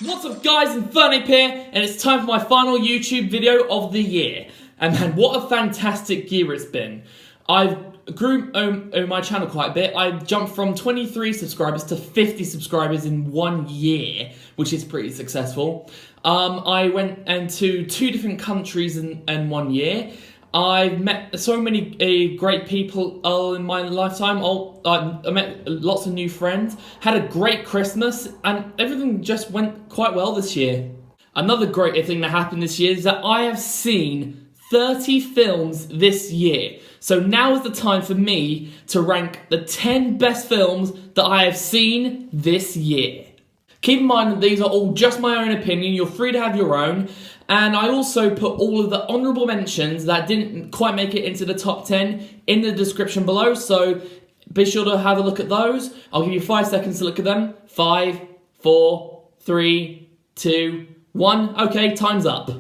What's up guys, Inferno here, and it's time for my final YouTube video of the year. And man, what a fantastic year it's been. I've grew my channel quite a bit. I've jumped from 23 subscribers to 50 subscribers in 1 year, which is pretty successful. I went into 2 different countries in 1 year. I've met so many great people in my lifetime. I met lots of new friends, had a great Christmas, and everything just went quite well this year. Another great thing that happened this year is that I have seen 30 films this year. So now is the time for me to rank the 10 best films that I have seen this year. Keep in mind that these are all just my own opinion, you're free to have your own. And I also put all of the honourable mentions that didn't quite make it into the top 10 in the description below, so be sure to have a look at those. I'll give you 5 seconds to look at them. 5, 4, 3, 2, 1. Okay, time's up.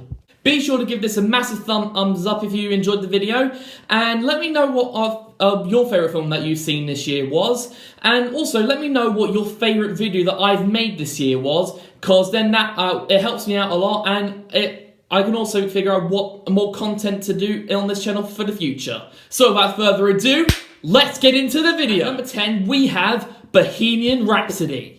Be sure to give this a massive thumbs up if you enjoyed the video, and let me know what your favourite film that you've seen this year was, and also let me know what your favourite video that I've made this year was, because then that it helps me out a lot, and I can also figure out what more content to do on this channel for the future. So without further ado, let's get into the video. At number 10, we have Bohemian Rhapsody.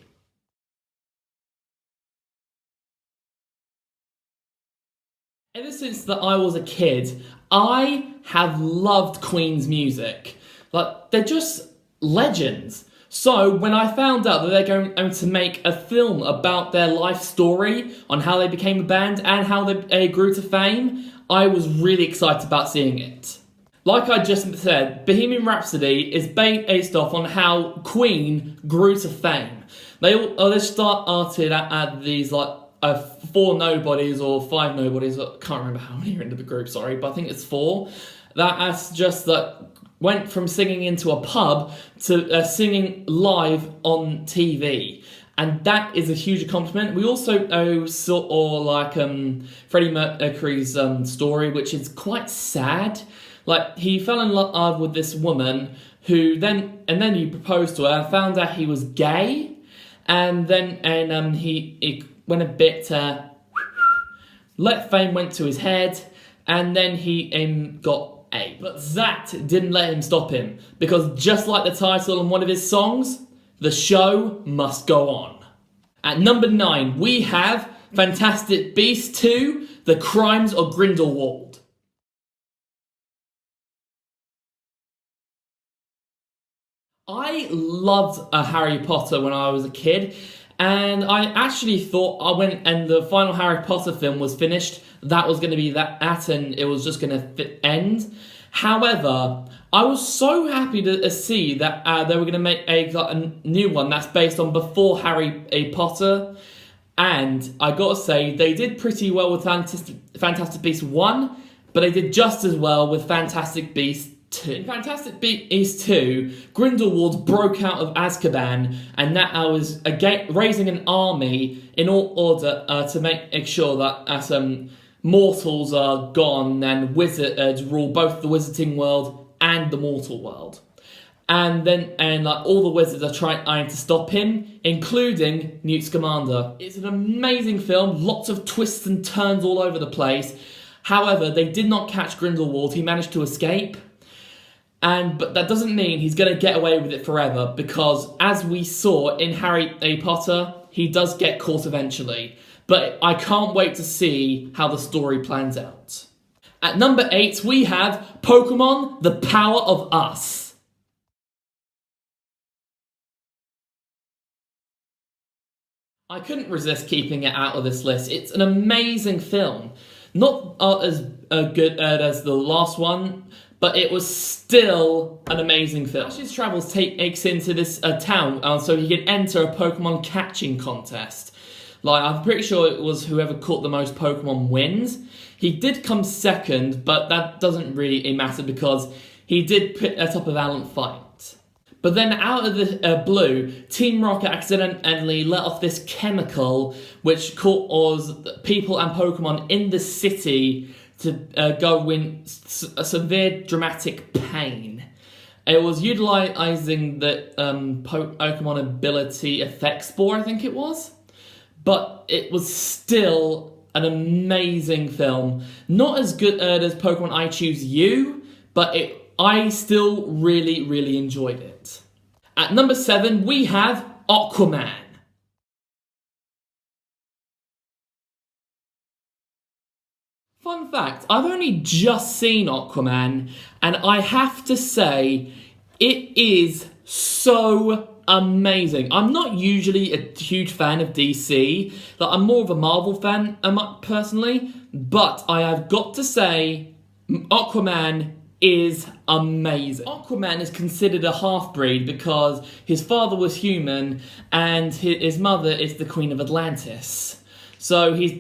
Ever since that I was a kid, I have loved Queen's music. Like, they're just legends. So, when I found out that they're going to make a film about their life story, on how they became a band and how they grew to fame, I was really excited about seeing it. Like I just said, Bohemian Rhapsody is based off on how Queen grew to fame. They started at these, like, 4 nobodies or 5 nobodies, I can't remember how many are into the group, sorry, but I think it's 4. That's just that went from singing into a pub to singing live on TV. And that is a huge accomplishment. We also saw like Freddie Mercury's story, which is quite sad. Like, he fell in love with this woman who then he proposed to her, found out he was gay, and then he went a bit, let fame went to his head, and then he got AIDS. But that didn't let him stop him, because just like the title on one of his songs, the show must go on. At number 9, we have Fantastic Beasts 2, The Crimes of Grindelwald. I loved Harry Potter when I was a kid, and I actually thought when the final Harry Potter film was finished, that was going to be that and it was just going to end. However, I was so happy to see that they were going to make a new one that's based on before Harry Potter. And I got to say, they did pretty well with Fantastic Beasts 1, but they did just as well with Fantastic Beasts 2. In Fantastic Beasts 2, Grindelwald broke out of Azkaban, and that was raising an army in order to make sure that mortals are gone and wizards rule both the wizarding world and the mortal world. And all the wizards are trying to stop him, including Newt Scamander. It's an amazing film, lots of twists and turns all over the place. However, they did not catch Grindelwald. He managed to escape. But that doesn't mean he's going to get away with it forever, because as we saw in Harry Potter, he does get caught eventually. But I can't wait to see how the story plans out. At number 8, we have Pokemon: The Power of Us. I couldn't resist keeping it out of this list. It's an amazing film. Not as good as the last one, but it was still an amazing film. Ash's travels takes into this town so he can enter a Pokemon catching contest. Like, I'm pretty sure it was whoever caught the most Pokemon wins. He did come second, but that doesn't really matter because he did put up a valiant fight. But then out of the blue, Team Rocket accidentally let off this chemical which caused people and Pokemon in the city to go in severe dramatic pain. It was utilising the Pokemon ability Effect Spore, I think it was. but it was still an amazing film. Not as good as Pokemon I Choose You, but I still really enjoyed it. At number 7, we have Aquaman. Fun fact, I've only just seen Aquaman, and I have to say, it is so amazing. I'm not usually a huge fan of DC, like, I'm more of a Marvel fan personally, but I have got to say, Aquaman is amazing. Aquaman is considered a half-breed because his father was human and his mother is the Queen of Atlantis. So he's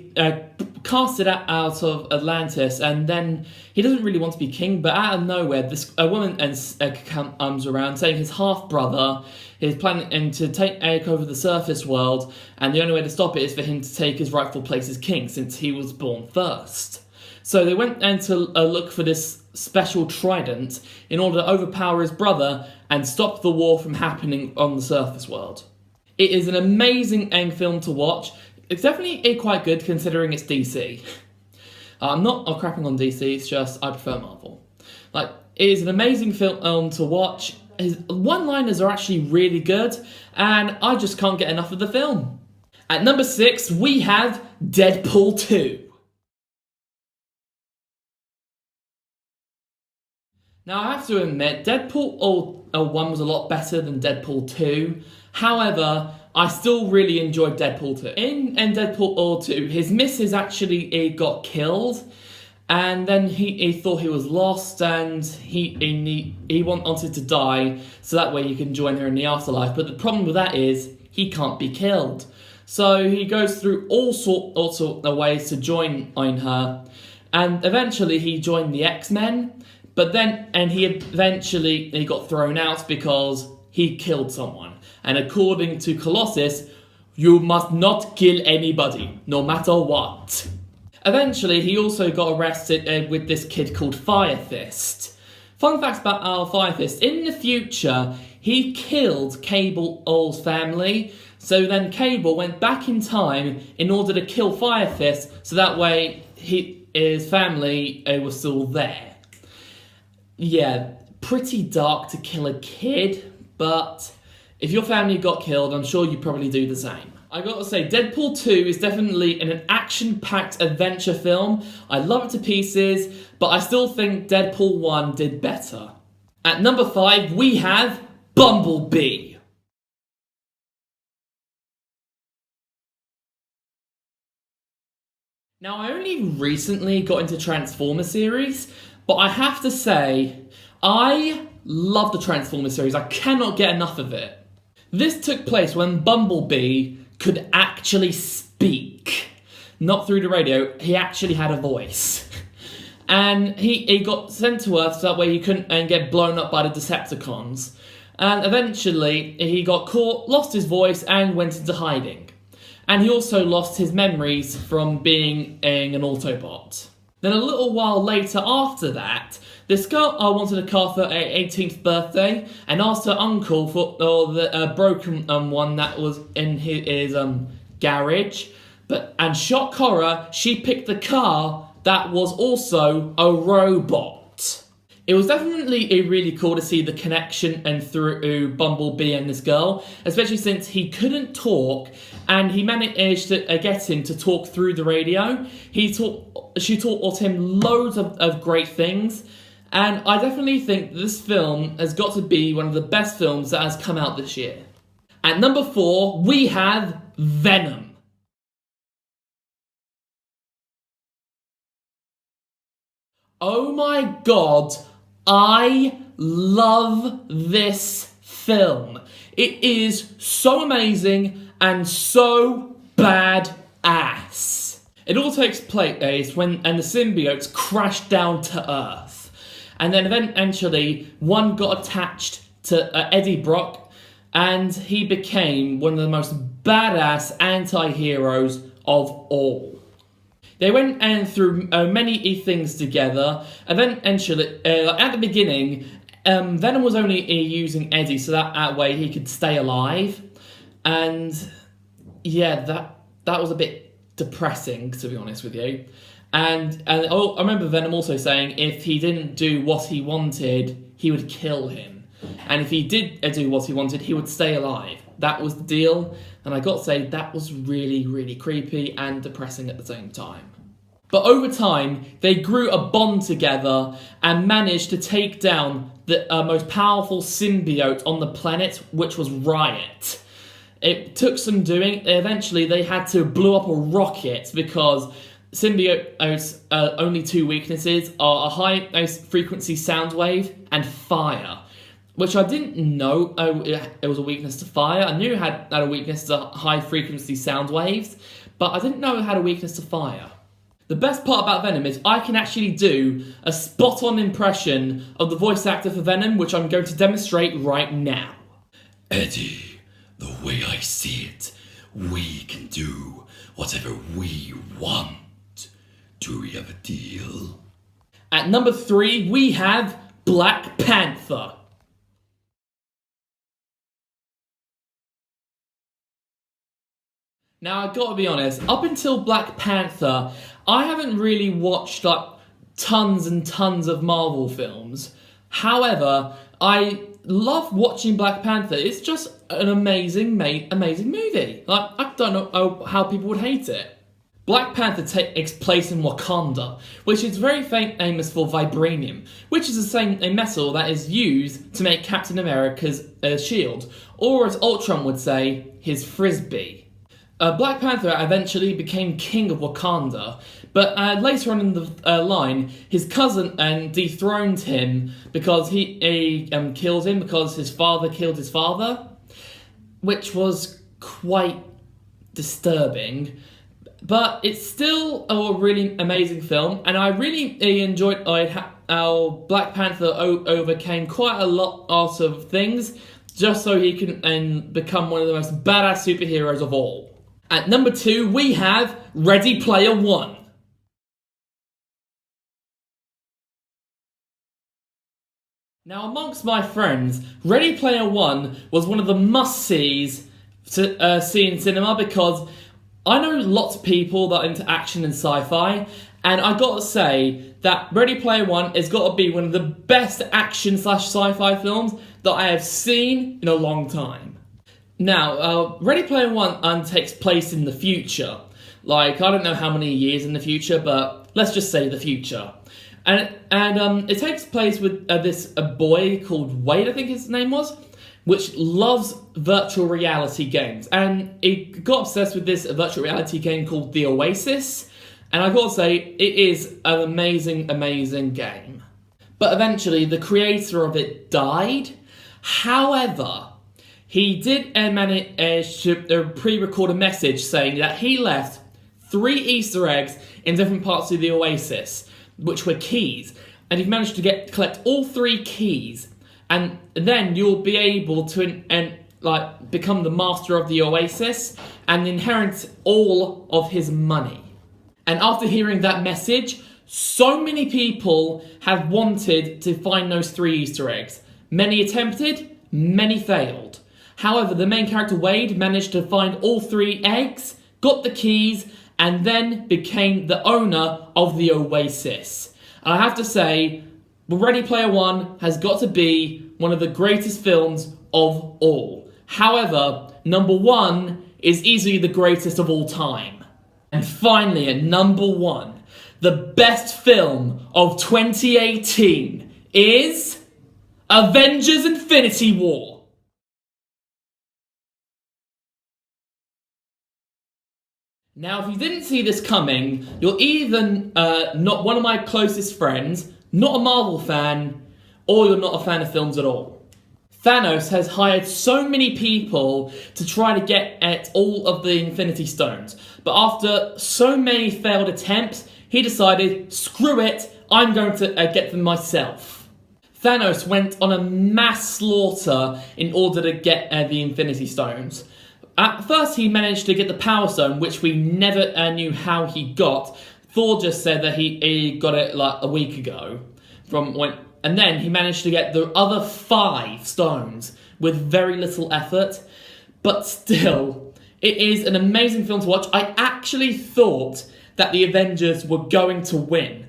casted out of Atlantis, and then he doesn't really want to be king, but out of nowhere, a woman comes around saying his half-brother is planning to take over the surface world, and the only way to stop it is for him to take his rightful place as king, since he was born first. So they went to look for this special trident in order to overpower his brother and stop the war from happening on the surface world. It is an amazing film to watch. It's definitely quite good considering it's DC. I'm not crapping on DC, it's just I prefer Marvel. Like, it is an amazing film to watch. His one-liners are actually really good, and I just can't get enough of the film. At number 6, we have Deadpool 2. Now, I have to admit, Deadpool 1 was a lot better than Deadpool 2. However, I still really enjoyed Deadpool 2. In Deadpool 2, his missus actually got killed, and then he thought he was lost, and he wanted to die, so that way he can join her in the afterlife. But the problem with that is, he can't be killed. So he goes through all sorts of ways to join her, and eventually he joined the X-Men. But then, he got thrown out because he killed someone. And according to Colossus, you must not kill anybody, no matter what. Eventually, he also got arrested with this kid called Fire Fist. Fun facts about our Fire Fist. In the future, he killed Cable's family. So then Cable went back in time in order to kill Fire Fist, so that way his family was still there. Yeah, pretty dark to kill a kid, but if your family got killed, I'm sure you'd probably do the same. I gotta say, Deadpool 2 is definitely an action-packed adventure film. I love it to pieces, but I still think Deadpool 1 did better. At number 5, we have Bumblebee. Now, I only recently got into Transformers series, but I have to say, I love the Transformers series. I cannot get enough of it. This took place when Bumblebee could actually speak. Not through the radio, he actually had a voice. And he got sent to Earth so that way he couldn't get blown up by the Decepticons. And eventually, he got caught, lost his voice, and went into hiding. And he also lost his memories from being an Autobot. Then a little while later after that, this girl wanted a car for her 18th birthday and asked her uncle for the broken one that was in his garage. And shock horror, she picked the car that was also a robot. It was definitely really cool to see the connection through Bumblebee and this girl, especially since he couldn't talk, and he managed to get him to talk through the radio. She taught him loads of great things, and I definitely think this film has got to be one of the best films that has come out this year. At number 4, we have Venom. Oh my god, I love this film. It is so amazing and so badass. It all takes place when the symbiotes crash down to Earth. And then eventually one got attached to Eddie Brock, and he became one of the most badass anti-heroes of all. They went through many things together. Eventually, at the beginning, Venom was only using Eddie so that way he could stay alive. And yeah, that was a bit depressing, to be honest with you. And I remember Venom also saying if he didn't do what he wanted, he would kill him. And if he did do what he wanted, he would stay alive. That was the deal. And I got to say, that was really, really creepy and depressing at the same time. But over time, they grew a bond together and managed to take down the most powerful symbiote on the planet, which was Riot. It took some doing. Eventually, they had to blow up a rocket because symbiote's only two weaknesses are a high-frequency sound wave and fire, which I didn't know it was a weakness to fire. I knew it had a weakness to high-frequency sound waves, but I didn't know it had a weakness to fire. The best part about Venom is I can actually do a spot-on impression of the voice actor for Venom, which I'm going to demonstrate right now. Eddie, the way I see it, we can do whatever we want. Do we have a deal? At number 3, we have Black Panther. Now, I've got to be honest, up until Black Panther, I haven't really watched tons and tons of Marvel films. However, I love watching Black Panther. It's just an amazing movie. I don't know how people would hate it. Black Panther takes place in Wakanda, which is very famous for vibranium, which is a metal that is used to make Captain America's shield, or as Ultron would say, his frisbee. Black Panther eventually became king of Wakanda, but later on in the line, his cousin dethroned him because he killed him because his father killed his father, which was quite disturbing. But it's still a really amazing film, and I really enjoyed how Black Panther overcame quite a lot of things just so he can become one of the most badass superheroes of all. At number 2, we have Ready Player One. Now, amongst my friends, Ready Player One was one of the must-sees to see in cinema because I know lots of people that are into action and sci-fi, and I gotta say that Ready Player One has got to be one of the best action/sci-fi films that I have seen in a long time. Now, Ready Player One takes place in the future. I don't know how many years in the future, but let's just say the future. And it takes place with a boy called Wade, I think his name was, which loves virtual reality games. And he got obsessed with this virtual reality game called The Oasis. And I gotta say, it is an amazing, amazing game. But eventually, the creator of it died. However, he did manage to pre-record a message saying that he left 3 Easter eggs in different parts of the Oasis, which were keys. And he managed to collect all 3 keys. And then you'll be able to become the master of the Oasis and inherit all of his money. And after hearing that message, so many people have wanted to find those 3 Easter eggs. Many attempted, many failed. However, the main character Wade managed to find all 3 eggs, got the keys, and then became the owner of the Oasis. And I have to say, Ready Player One has got to be one of the greatest films of all. However, number 1 is easily the greatest of all time. And finally, at number 1, the best film of 2018 is Avengers Infinity War. Now, if you didn't see this coming, you're either not one of my closest friends, not a Marvel fan, or you're not a fan of films at all. Thanos has hired so many people to try to get at all of the Infinity Stones, but after so many failed attempts, he decided, screw it, I'm going to get them myself. Thanos went on a mass slaughter in order to get the Infinity Stones. At first, he managed to get the Power Stone, which we never knew how he got. Thor just said that he got it a week ago. And then he managed to get the other 5 stones with very little effort. But still, It is an amazing film to watch. I actually thought that the Avengers were going to win.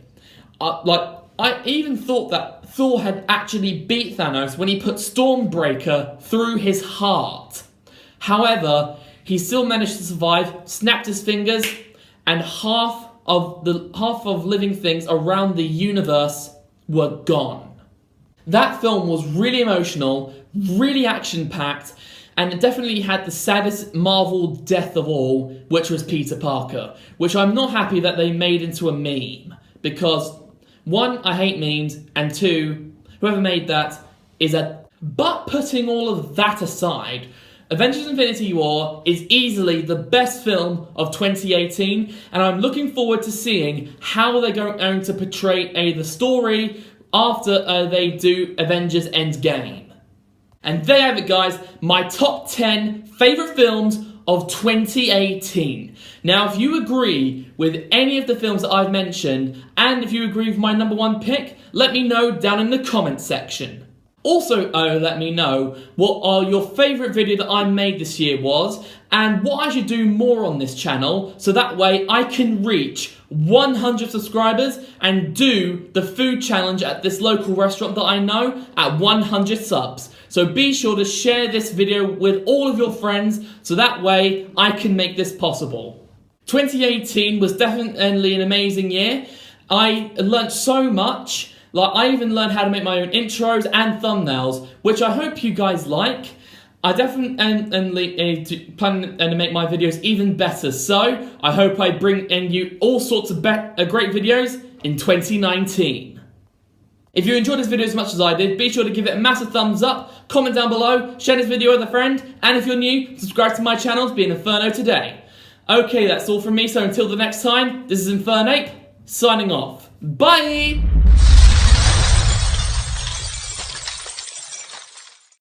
I even thought that Thor had actually beat Thanos when he put Stormbreaker through his heart. However, he still managed to survive, snapped his fingers, and half of living things around the universe were gone. That film was really emotional, really action-packed, and it definitely had the saddest Marvel death of all, which was Peter Parker, which I'm not happy that they made into a meme, because one, I hate memes, and two, whoever made that is a... But putting all of that aside, Avengers Infinity War is easily the best film of 2018, and I'm looking forward to seeing how they're going to portray the story after they do Avengers Endgame. And there you have it, guys, my top 10 favourite films of 2018. Now, if you agree with any of the films that I've mentioned, and if you agree with my number one pick, let me know down in the comments section. Also, let me know what your favourite video that I made this year was, and what I should do more on this channel, so that way I can reach 100 subscribers and do the food challenge at this local restaurant that I know at 100 subs. So be sure to share this video with all of your friends, so that way I can make this possible. 2018 was definitely an amazing year. I learnt so much. I even learned how to make my own intros and thumbnails, which I hope you guys like. I definitely plan to make my videos even better, so I hope I bring in you all sorts of great videos in 2019. If you enjoyed this video as much as I did, be sure to give it a massive thumbs up, comment down below, share this video with a friend, and if you're new, subscribe to my channel to be an Inferno today. Okay, that's all from me, so until the next time, this is Infernape, signing off. Bye!